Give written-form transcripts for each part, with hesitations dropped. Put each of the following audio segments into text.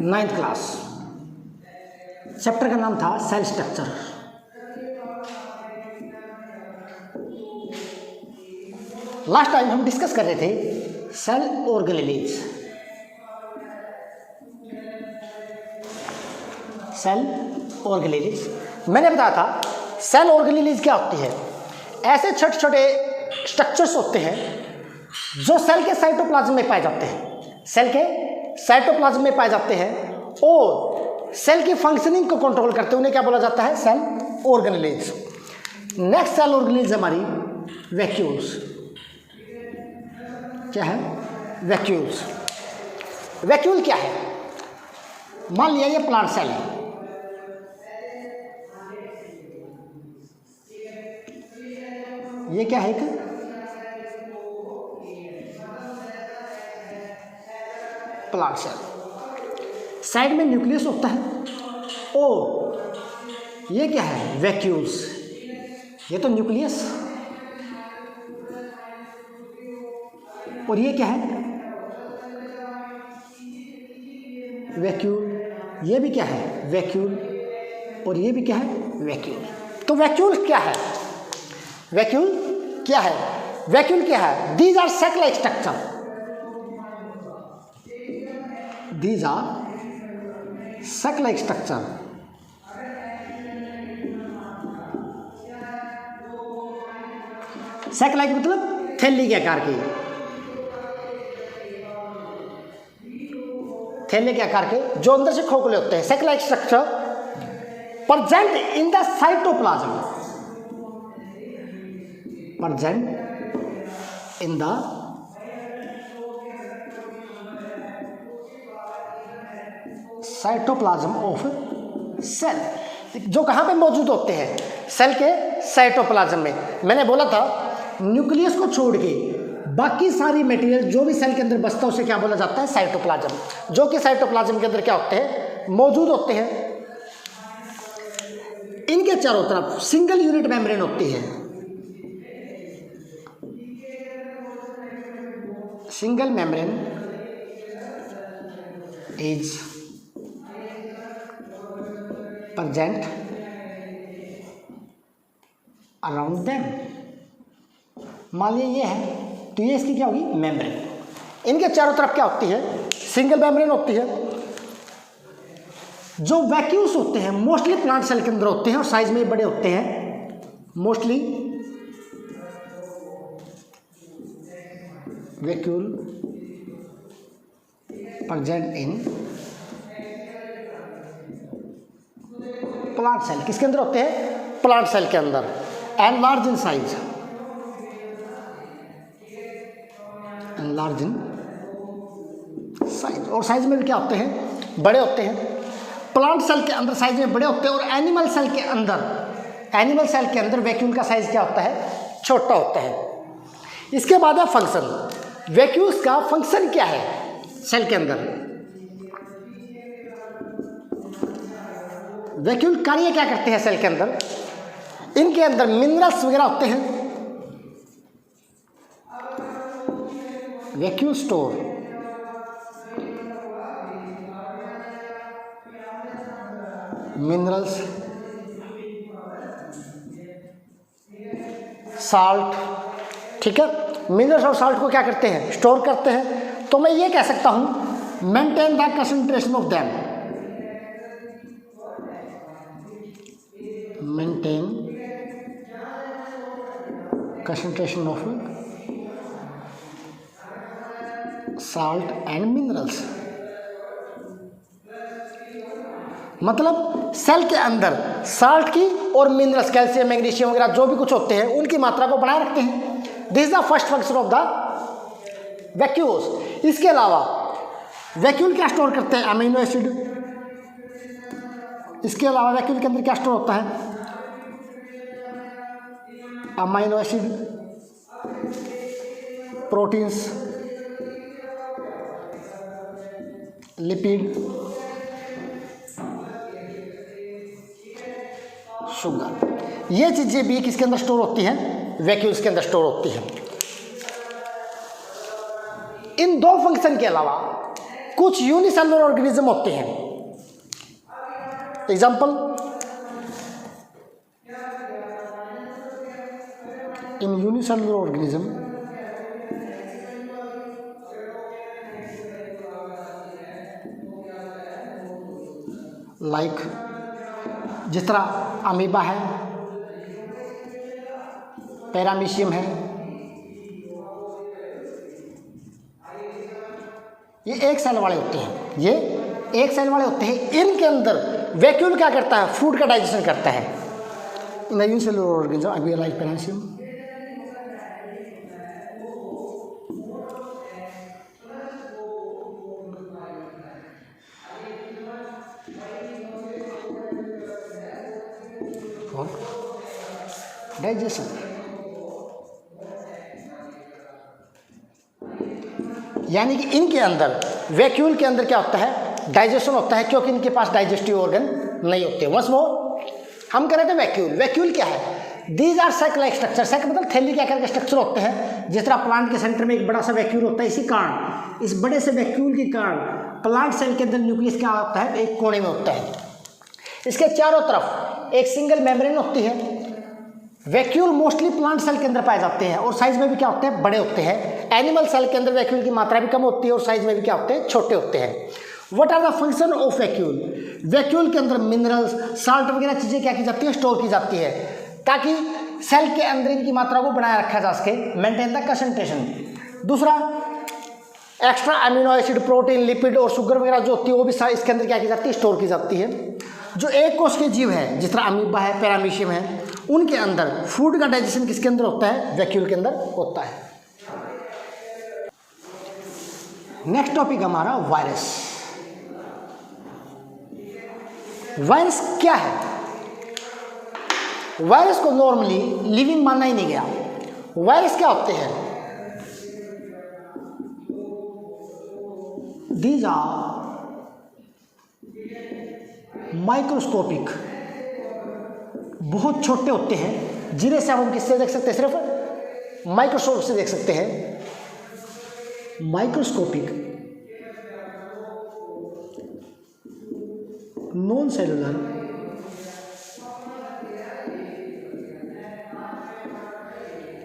9th class. Chapter का नाम था सेल स्ट्रक्चर। लास्ट टाइम हम डिस्कस कर रहे थे सेल ऑर्गेनेलीज। सेल ऑर्गेनेलीज मैंने बताया था सेल ऑर्गेनेलीज क्या होती है। ऐसे छोटे छोटे स्ट्रक्चर्स होते हैं जो सेल के साइटोप्लाज्म में पाए जाते हैं, सेल के साइटोप्लाज्म में पाए जाते हैं और सेल की फंक्शनिंग को कंट्रोल करते हैं, उन्हें क्या बोला जाता है? Cell organelles. Next cell organelles हमारी वैक्यूल्स। क्या है? वैक्यूल्स। वैक्यूल क्या है? मान लिया ये प्लांट सेल है, ये क्या है? एक प्लांट सेल। साइड में न्यूक्लियस होता है और ये क्या है? वैक्यूल्स। ये तो न्यूक्लियस और ये क्या है? वैक्यूल। ये भी क्या है? वैक्यूल और ये भी क्या है? वैक्यूल। तो वैक्यूल क्या है? वैक्यूल क्या है? वैक्यूल क्या है? These are sac like structure. These are sac-like structure. sac-like मतलब थैली के आकार की, थैले के आकार के जो अंदर से खोखले होते हैं। sac-like structure present in the cytoplasm. present in the cytoplasm of cell. जो कहाँ पे मौजूद होते हैं? सेल के साइटोप्लाज्म में। मैंने बोला था न्यूक्लियस को छोड़ के बाकी सारी मटेरियल जो भी सेल के अंदर बसता है उसे क्या बोला जाता है? साइटोप्लाज्म। जो कि साइटोप्लाज्म के अंदर क्या होते हैं? मौजूद होते हैं। इनके चारों तरफ सिंगल यूनिट मेम्ब्रेन होती है। Single membrane is present around them। मान लिया ये है तो ये इसकी क्या होगी? मेम्ब्रेन। इनके चारों तरफ क्या होती है? सिंगल मेम्ब्रेन होती है। जो वैक्यूल्स होते हैं मोस्टली प्लांट सेल के अंदर होते हैं और साइज में बड़े होते हैं। Mostly vacuole present in plant cell. किसके अंदर होते हैं? प्लांट सेल के अंदर। And large in size, and large in size. और साइज में भी क्या होते हैं? बड़े होते हैं। प्लांट सेल के अंदर साइज में बड़े होते हैं और एनिमल सेल के अंदर, एनिमल सेल के अंदर वैक्यूल का साइज क्या होता है? छोटा होता है। इसके बाद है फंक्शन। वैक्यूल्स का फंक्शन क्या है सेल के अंदर? वैक्यूल कार्य क्या करते हैं सेल के अंदर? इनके अंदर मिनरल्स वगैरह होते हैं। Vacuole store minerals, salt. ठीक है, मिनरल्स और साल्ट को क्या करते हैं? स्टोर करते हैं। तो मैं ये कह सकता हूं maintain the concentration of them. maintain concentration of salt and minerals। मतलब सेल के अंदर साल्ट की और मिनरल्स, कैल्शियम, मैग्नीशियम वगैरह जो भी कुछ होते हैं उनकी मात्रा को बढ़ाए रखते हैं। This is the first function of the vacuoles. इसके अलावा वैक्यूल क्या स्टोर करते हैं? Amino acid. इसके अलावा वैक्यूल के अंदर क्या स्टोर होता है? Amino acid, proteins, lipid, sugar. ये चीजें भी किसके अंदर स्टोर होती हैं? वैक्यूल्स के अंदर स्टोर होती हैं। इन दो फंक्शन के अलावा कुछ यूनिसेलुलर ऑर्गेनिज्म होते हैं। एग्जाम्पल, इन यूनिसेलुलर ऑर्गेनिज्म लाइक जिस तरह अमीबा है, पैरामीशियम है, ये एक सेल वाले होते हैं, ये एक सेल वाले होते हैं। इनके अंदर वैक्यूल क्या करता है, फूड का डाइजेशन करता है। इन द यूनिसेलुलर ऑर्गेनिज्म अभी लाइक पैरामीशियम, डाइजेशन, यानी कि इनके अंदर वैक्यूल के अंदर क्या होता है, डाइजेशन होता है, क्योंकि इनके पास डाइजेस्टिव ऑर्गन नहीं होते। वंस मोर हम कह रहे थे वैक्यूल, वैक्यूल क्या है, these are sac like structure. Sac मतलब थैली के आकार के स्ट्रक्चर होते हैं। जिस तरह प्लांट के सेंटर में एक बड़ा सा वैक्यूल होता है, इसी कारण इस बड़े से वैक्यूल के कारण प्लांट सेल के अंदर न्यूक्लियस क्या होता है, एक कोने में होता है। इसके चारों तरफ एक सिंगल मेम्ब्रेन होती है। वैक्यूल मोस्टली प्लांट सेल के अंदर पाए जाते हैं और साइज में भी क्या होते हैं, बड़े होते हैं। एनिमल सेल के अंदर वैक्यूल की मात्रा भी कम होती है और साइज में भी क्या होते हैं, छोटे होते हैं। What are the function of vacuole, vacuole के अंदर मिनरल्स, साल्ट वगैरह चीज़ें क्या की जाती है, स्टोर की जाती है, ताकि सेल के अंदर इनकी मात्रा को बनाए रखा जा सके, मेंटेन द कंसंट्रेशन। दूसरा, extra amino acid, protein, lipid और शुगर वगैरह जो होती है वो भी इसके अंदर क्या की जाती है, स्टोर की जाती है। जो एक कोश के जीव है, जिस तरह अमीबा है, पैरामीशियम है, उनके अंदर फूड का डाइजेशन किसके अंदर होता है, वैक्यूल के अंदर होता है। नेक्स्ट टॉपिक हमारा वायरस। वायरस क्या है, वायरस को नॉर्मली लिविंग मानना ही नहीं गया। वायरस क्या होते हैं, दीज आर माइक्रोस्कोपिक, बहुत छोटे होते हैं, जिन्हें से हम किससे देख सकते हैं, सिर्फ माइक्रोस्कोप से देख सकते हैं। Microscopic, non cellular,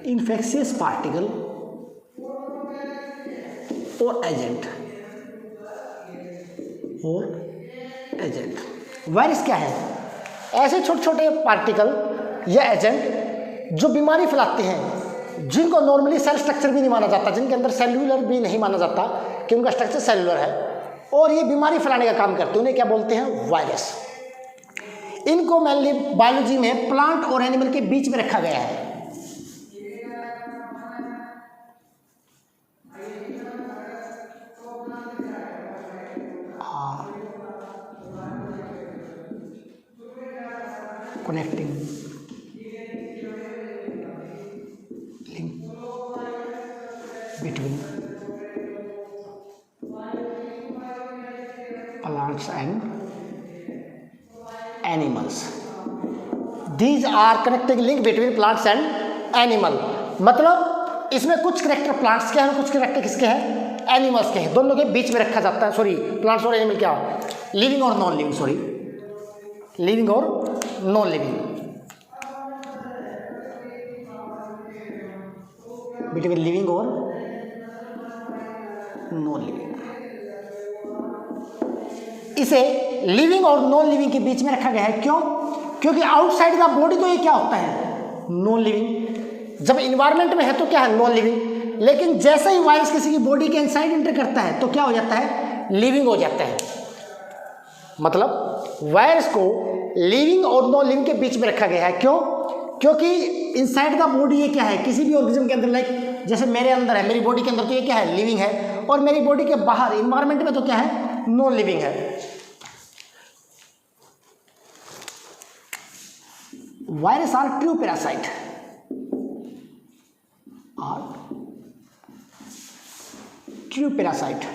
infectious particle और एजेंट, वायरस क्या है, ऐसे छोटे छोटे पार्टिकल या एजेंट जो बीमारी फैलाते हैं, जिनको नॉर्मली सेल स्ट्रक्चर भी नहीं माना जाता, जिनके अंदर सेल्यूलर भी नहीं माना जाता कि उनका स्ट्रक्चर सेल्यूलर है, और ये बीमारी फैलाने का काम करते हैं, उन्हें क्या बोलते हैं, वायरस। इनको मेनली बायोलॉजी में प्लांट और एनिमल के बीच में रखा गया है। Connecting link between plants and animals, these are connecting link between plants and animal. मतलब इसमें कुछ करेक्टर प्लांट्स के हैं, कुछ करेक्टर किसके हैं, एनिमल्स के हैं। दोनों के बीच में रखा जाता है, सॉरी प्लांट्स और एनिमल क्या, लिविंग और नॉन लिविंग, सॉरी लिविंग और नॉन लिविंग, बिटवीन लिविंग और नॉन लिविंग। इसे लिविंग और नॉन लिविंग के बीच में रखा गया है, क्यों, क्योंकि आउटसाइड द बॉडी तो ये क्या होता है, नॉन लिविंग। जब इन्वायरमेंट में है तो क्या है, नॉन लिविंग, लेकिन जैसे ही वायरस किसी की बॉडी के इनसाइड एंटर करता है तो क्या हो जाता है, लिविंग हो जाता है। मतलब वायरस को लिविंग और नॉन लिविंग के बीच में रखा गया है, क्यों, क्योंकि इनसाइड द बॉडी ये क्या है, किसी भी ऑर्गेनिज्म के अंदर, लाइक जैसे मेरे अंदर है, मेरी बॉडी के अंदर तो ये क्या है, लिविंग है, और मेरी बॉडी के बाहर इन्वायरमेंट में तो क्या है, नॉन लिविंग है। Virus are true parasite, true parasite.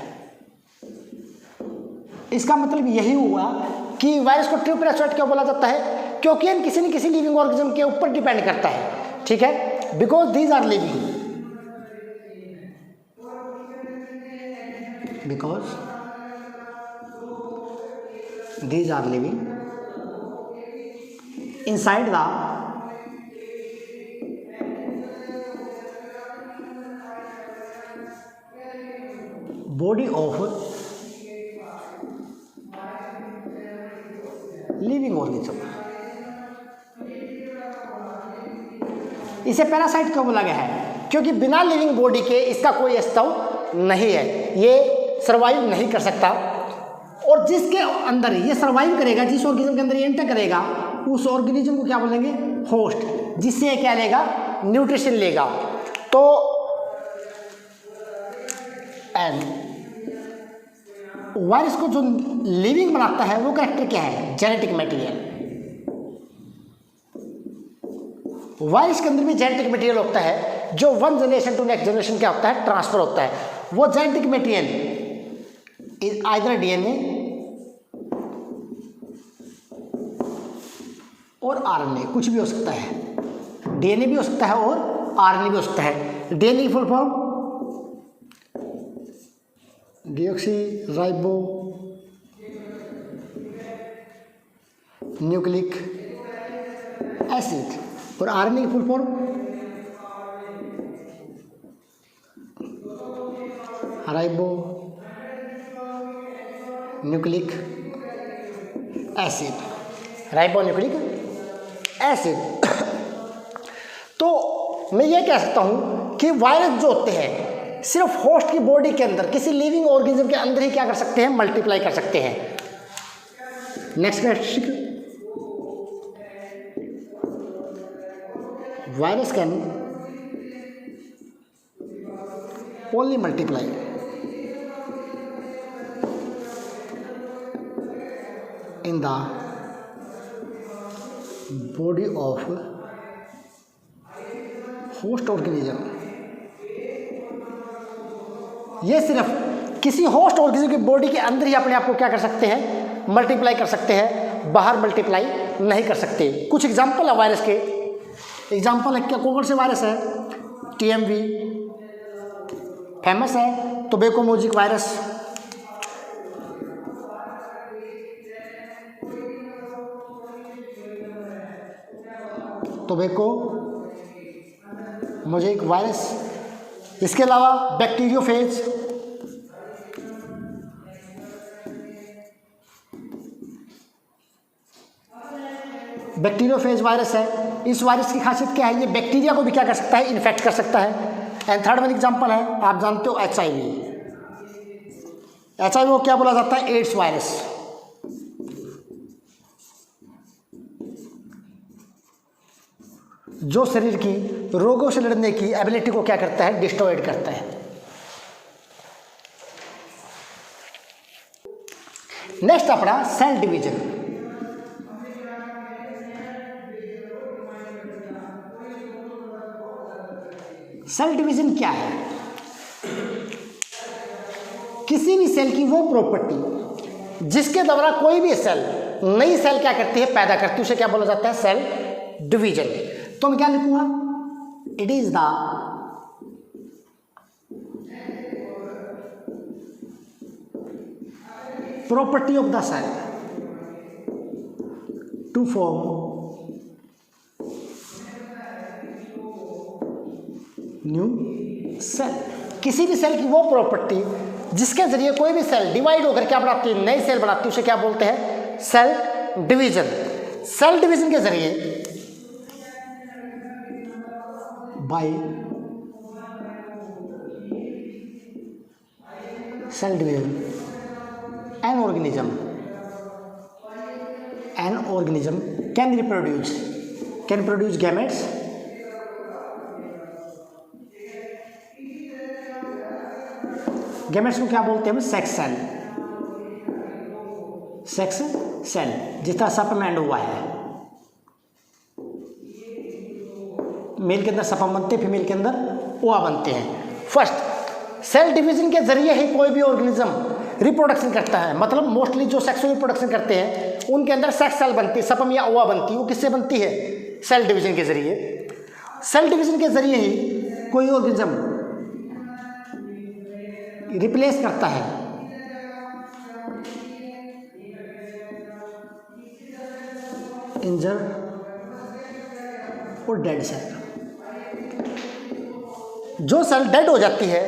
इसका मतलब यही हुआ कि वायरस को ट्रू पैरासाइट क्यों बोला जाता है, क्योंकि हम किसी न किसी लिविंग ऑर्गेनिज्म के ऊपर डिपेंड करता है, ठीक है, because these are living, because these are living inside the body of living organism। इसे पैरासाइट क्यों बोला गया है? क्योंकि बिना लिविंग बॉडी के इसका कोई अस्तित्व नहीं है, ये सर्वाइव नहीं कर सकता। और जिसके अंदर ये सर्वाइव करेगा, जिस ऑर्गेनिज्म के अंदर ये एंटर करेगा, उस ऑर्गेनिज्म को क्या बोलेंगे? होस्ट, जिससे ये क्या लेगा? न्यूट्रिशन लेगा। तो वायरस को जो लिविंग बनाता है वो कैरेक्टर क्या है? Genetic material. वायरस के अंदर भी जेनेटिक मटेरियल होता है जो one generation to next generation क्या होता है? ट्रांसफर होता है। वो genetic material is either DNA और आरएनए, कुछ भी हो सकता है। डीएनए भी हो सकता है और आरएनए भी हो सकता है। डीएनए की full form deoxy ribo nucleic acid, और आरएनए की full form ribo nucleic acid, ribo nucleic acid. तो मैं ये कह सकता हूँ कि वायरस जो होते हैं सिर्फ होस्ट की बॉडी के अंदर, किसी लिविंग ऑर्गेनिज्म के अंदर ही क्या कर सकते हैं? मल्टीप्लाई कर सकते हैं। Next characteristic, virus can only multiply in the body of host organism. ये सिर्फ किसी होस्ट ऑर्गेनिज्म की बॉडी के अंदर ही अपने आप को क्या कर सकते हैं? मल्टीप्लाई कर सकते हैं, बाहर मल्टीप्लाई नहीं कर सकते। कुछ एग्जांपल है वायरस के, एग्जांपल है क्या? कौन से वायरस है? टीएमवी फेमस है, टोबैकोमोजिक वायरस, टोबैकोमोजिक वायरस। इसके अलावा बैक्टीरियोफेज, बैक्टीरियोफेज वायरस है। इस वायरस की खासियत क्या है? ये बैक्टीरिया को भी क्या कर सकता है? इन्फेक्ट कर सकता है। एंड थर्ड वन एग्जांपल है, आप जानते हो HIV। HIV को क्या बोला जाता है? AIDS virus. जो शरीर की रोगों से लड़ने की एबिलिटी को क्या करता है? डिस्ट्रॉयड करता है। नेक्स्ट अपना सेल डिवीजन। सेल डिवीजन क्या है? किसी भी सेल की वो प्रॉपर्टी जिसके द्वारा कोई भी सेल नई सेल क्या करती है? पैदा करती है, उसे क्या बोला जाता है? Cell division. तो मैं क्या लिखूंगा? It is the property of the cell to form new cell. किसी भी सेल की वो प्रॉपर्टी जिसके जरिए कोई भी सेल डिवाइड होकर क्या बनाती है? नई सेल बनाती है, उसे क्या बोलते हैं? Cell division. सेल डिवीजन के जरिए by cell division an organism can produce gametes gametes को क्या बोलते हैं? सेक्स सेल, जिस तरह सप में एंड हुआ है। मेल के अंदर सपम बनते हैं, फीमेल के अंदर ओआ बनते हैं। फर्स्ट, सेल डिवीजन के जरिए ही कोई भी ऑर्गेनिज्म रिप्रोडक्शन करता है। मतलब मोस्टली जो सेक्सुअल रिप्रोडक्शन करते हैं उनके अंदर सेक्स सेल बनती है, सपम या ओआ बनती है। वो किससे बनती है? सेल डिवीजन के जरिए। सेल डिवीजन के जरिए ही कोई ऑर्गेनिज्म रिप्लेस करता है इंजर्ड और डेड सेल। जो सेल डेड हो जाती है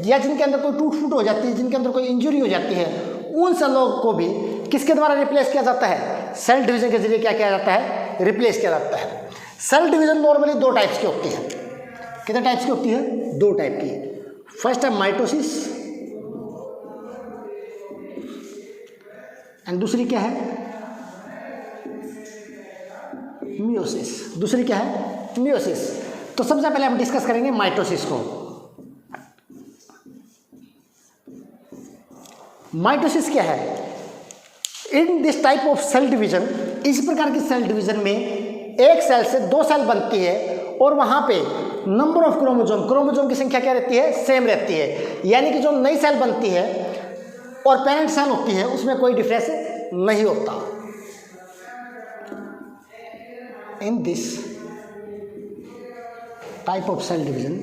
या जिनके अंदर कोई टूट फूट हो जाती है, जिनके अंदर कोई इंजरी हो जाती है, उन सेलों को भी किसके द्वारा रिप्लेस किया जाता है? सेल डिवीजन के जरिए क्या किया जाता है? रिप्लेस किया जाता है। सेल डिवीजन नॉर्मली दो टाइप्स की होती है। कितने टाइप्स की होती है? दो टाइप की। फर्स्ट है माइटोसिस एंड दूसरी क्या है? मियोसिस। दूसरी क्या है? मियोसिस। तो सबसे पहले हम डिस्कस करेंगे माइटोसिस को। माइटोसिस क्या है? In this type of cell division, इस प्रकार की सेल डिवीजन में एक सेल से दो सेल बनती है और वहां पे नंबर ऑफ क्रोमोजोम की संख्या क्या रहती है? सेम रहती है। यानी कि जो नई सेल बनती है और पेरेंट सेल होती है उसमें कोई डिफरेंस नहीं होता। In this type of cell division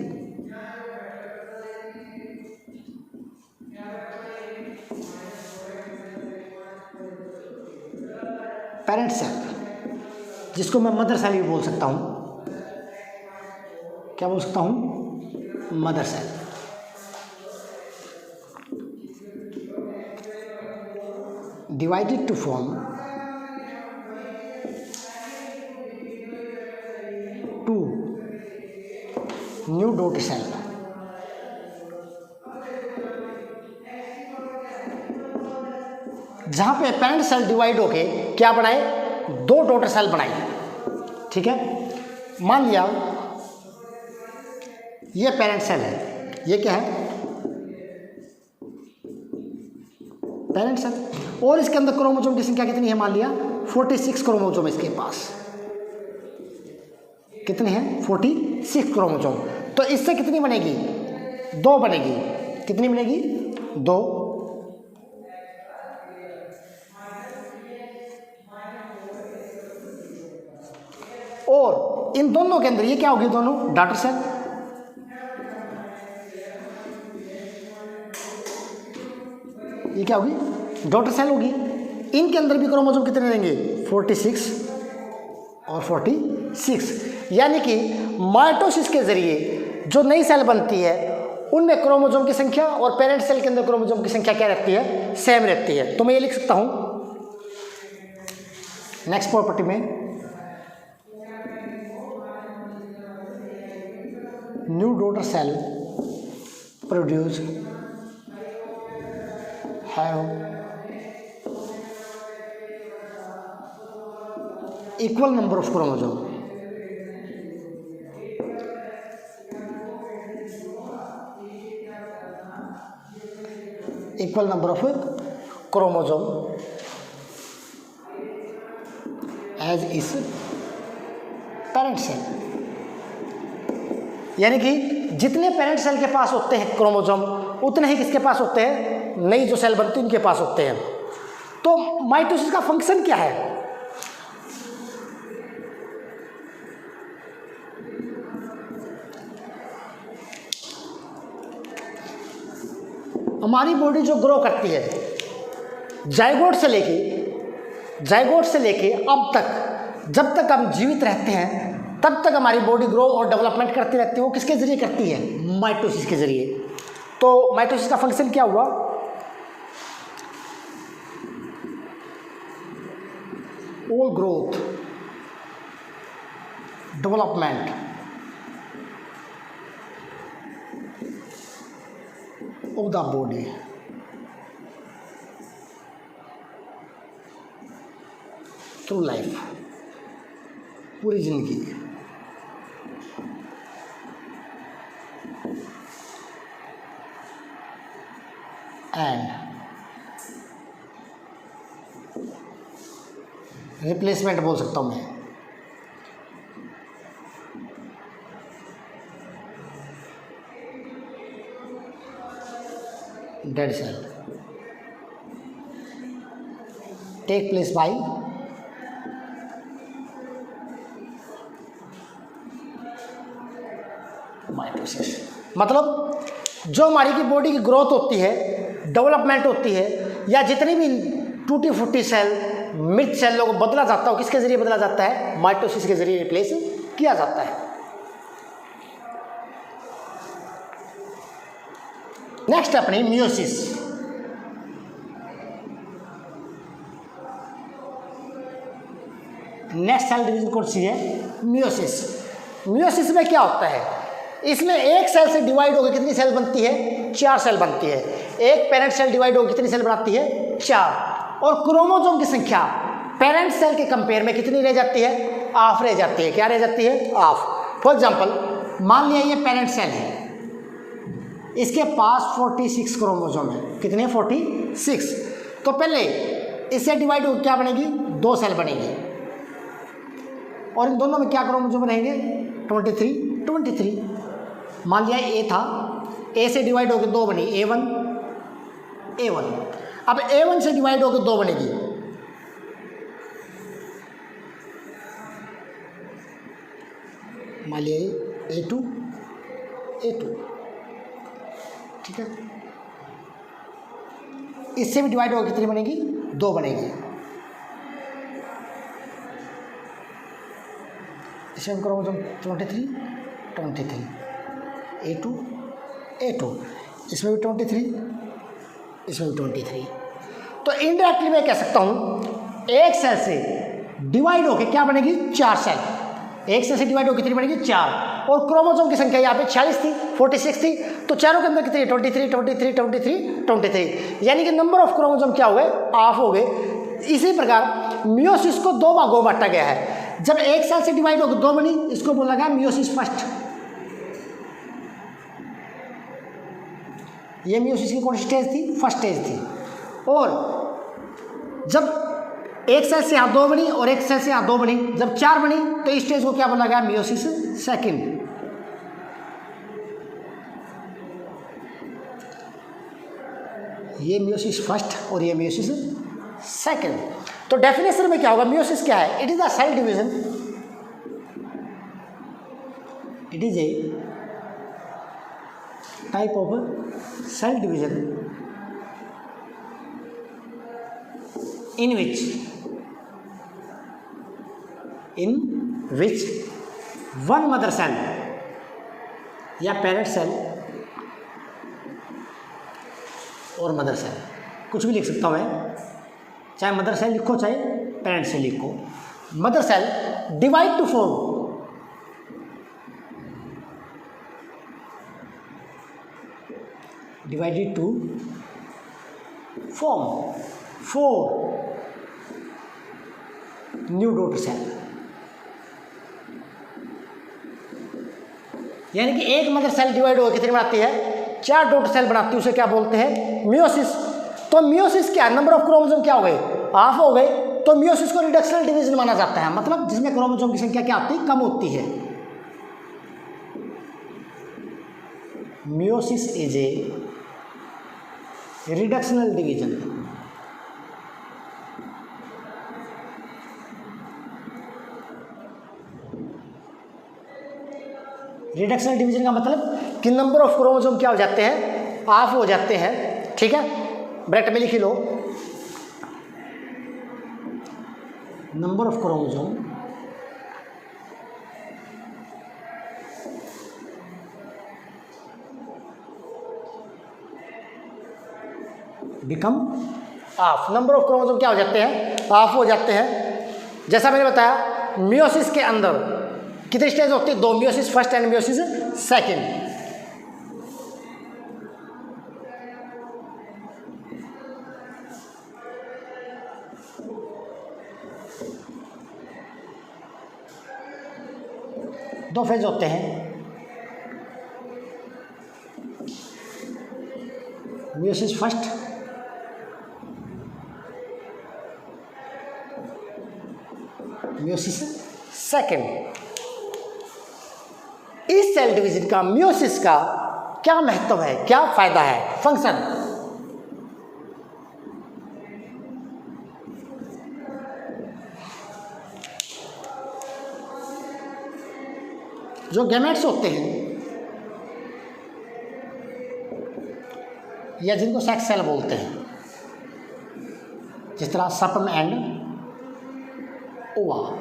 parent cell, जिसको मैं मदर सेल भी बोल सकता हूं, क्या बोल सकता हूं? Mother cell. Divided to form two new daughter cell. जहां पे पेरेंट सेल डिवाइड होके क्या बनाए? दो डॉटर सेल बनाए। ठीक है, मान लिया ये पेरेंट सेल है, ये क्या है? Parent cell. और इसके अंदर क्रोमोसोम की संख्या कितनी है? मान लिया 46 क्रोमोसोम इसके पास। कितने हैं? 46 क्रोमोसोम। तो इससे कितनी बनेगी? दो बनेगी। कितनी बनेगी? दो। और इन दोनों के अंदर ये क्या होगी? दोनों डॉटर सेल। ये क्या होगी? डॉटर सेल होगी। इनके अंदर भी क्रोमोसोम कितने रहेंगे? 46 और 46। यानी कि माइटोसिस के जरिए जो नई सेल बनती है उनमें क्रोमोसोम की संख्या और पेरेंट सेल के अंदर क्रोमोसोम की संख्या क्या रहती है? सेम रहती है। तो मैं ये लिख सकता हूं नेक्स्ट प्रॉपर्टी में, new daughter cell produce have equal number of chromosome। equal number of chromosome as is parent cell। यानी कि जितने पेरेंट सेल के पास होते हैं क्रोमोसोम, उतने ही किसके पास होते हैं? नई जो सेल बनती है उनके पास होते हैं। तो माइटोसिस का फंक्शन क्या है? हमारी बॉडी जो ग्रो करती है जाइगोट से लेके अब तक, जब तक हम जीवित रहते हैं तब तक हमारी बॉडी ग्रो और डेवलपमेंट करती रहती है। वो किसके जरिए करती है? माइटोसिस के जरिए। तो माइटोसिस का फंक्शन क्या हुआ? all growth, development of the body through life, पूरी जिंदगी। एंड रिप्लेसमेंट बोल सकता हूँ मैं, dead cell take place by mitosis. मतलब जो हमारी की बॉडी की ग्रोथ होती है, डेवलपमेंट होती है, या जितनी भी टूटी फूटी सेल मृत सेलों को बदला जाता है, किसके जरिए बदला जाता है? माइटोसिस के जरिए रिप्लेस किया जाता है। नेक्स्ट अपनी मियोसिस। नेक्स्ट सेल डिवीजन कौन सी है? मियोसिस। मियोसिस में क्या होता है? इसमें एक सेल से डिवाइड होकर कितनी सेल बनती है? 4 सेल बनती है। एक पेरेंट सेल डिवाइड होकर कितनी सेल बनाती है? 4। और क्रोमोसोम की संख्या पेरेंट सेल के कंपेयर में कितनी रह जाती है? हाफ रह जाती है। क्या रह जाती है? हाफ। फॉर एग्जांपल मान लिया ये पेरेंट सेल है, इसके पास 46 क्रोमोसोम है। कितने? 46। तो पहले इससे डिवाइड होकर क्या बनेगी? 2 सेल बनेगी। और इन दोनों में क्या क्रोमोसोम रहेंगे? 23। मान लिया ए था, ए से डिवाइड होकर 2 बनी, A1। अब A1 से डिवाइड होकर 2 बनेगी, मान लिया A2। ठीक है, इससे भी डिवाइड होकर कितनी बनेगी? 2 बनेगी। इसमें क्रोमोसोम 23, A2, इसमें भी 23, इसमें भी 23। तो इनडायरेक्टली मैं कह सकता हूँ एक सेल से डिवाइड होकर क्या बनेगी? 4 सेल। एक सेल से डिवाइड होकर कितनी बनेगी? 4। और क्रोमोसोम की संख्या यहाँ पे 46 थी, 46 थी, तो चारों के अंदर कितनी? 23। यानी कि नंबर ऑफ क्रोमोसोम क्या हो गए? हाफ हो गए। इसी प्रकार मियोसिस को 2 भागों में बांटा गया है। जब एक सेल से डिवाइड होकर 2 बनी, इसको बोला गया मियोसिस फर्स्ट। ये मियोसिस की कौन सी स्टेज थी? फर्स्ट स्टेज थी। और जब एक सेल से यहाँ 2 बनी और एक सेल से यहाँ 2 बनी, जब 4 बनी तो इस स्टेज को क्या बोला गया? Meiosis second. ये मियोसिस फर्स्ट और ये मियोसिस सेकंड। तो डेफिनेशन में क्या होगा? मियोसिस क्या है? It is a cell division, it is a type of cell division in which one mother cell या पेरेंट सेल और मदर सेल, कुछ भी लिख सकता हूँ मैं, चाहे मदर सेल लिखो चाहे पेरेंट सेल लिखो। Mother cell divide to form divided to form 4 new daughter cell. यानी कि एक मदर सेल डिवाइड होकर कितनी बनाती है? 4 डॉटर सेल बनाती है। उसे क्या बोलते हैं? मियोसिस। तो मियोसिस क्या? नंबर ऑफ क्रोमोसोम क्या हो गए? हाफ हो गए। तो मियोसिस को रिडक्शनल डिवीजन माना जाता है, मतलब जिसमें क्रोमोसोम की संख्या क्या होती है? कम होती है। Meiosis is a reductional division. Reductional division का मतलब कि नंबर ऑफ क्रोमोसोम क्या हो जाते हैं? हाफ हो जाते हैं। ठीक है, ब्रैकेट में लिख लो, number of chromosome become half. Number of chromosome क्या हो जाते हैं? हाफ हो जाते हैं। जैसा मैंने बताया मियोसिस के अंदर कितनी स्टेज होती है? 2, meiosis first and meiosis second. दो फेज होते हैं, मियोसिस फर्स्ट मियोसिस सेकंड। इस सेल डिवीजन का, मियोसिस का क्या महत्व है, क्या फायदा है, फंक्शन? जो गैमेट्स होते हैं या जिनको सेक्स सेल बोलते हैं, जिस तरह sperm and ova,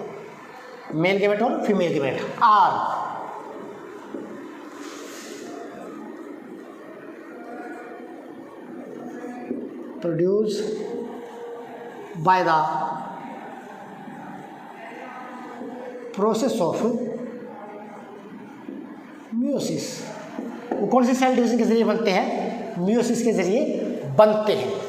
male gamete और female gamete. Are produce by the process of meiosis. वो कौन से सेल डिवीजन के जरिए बनते हैं? मियोसिस के जरिए बनते हैं।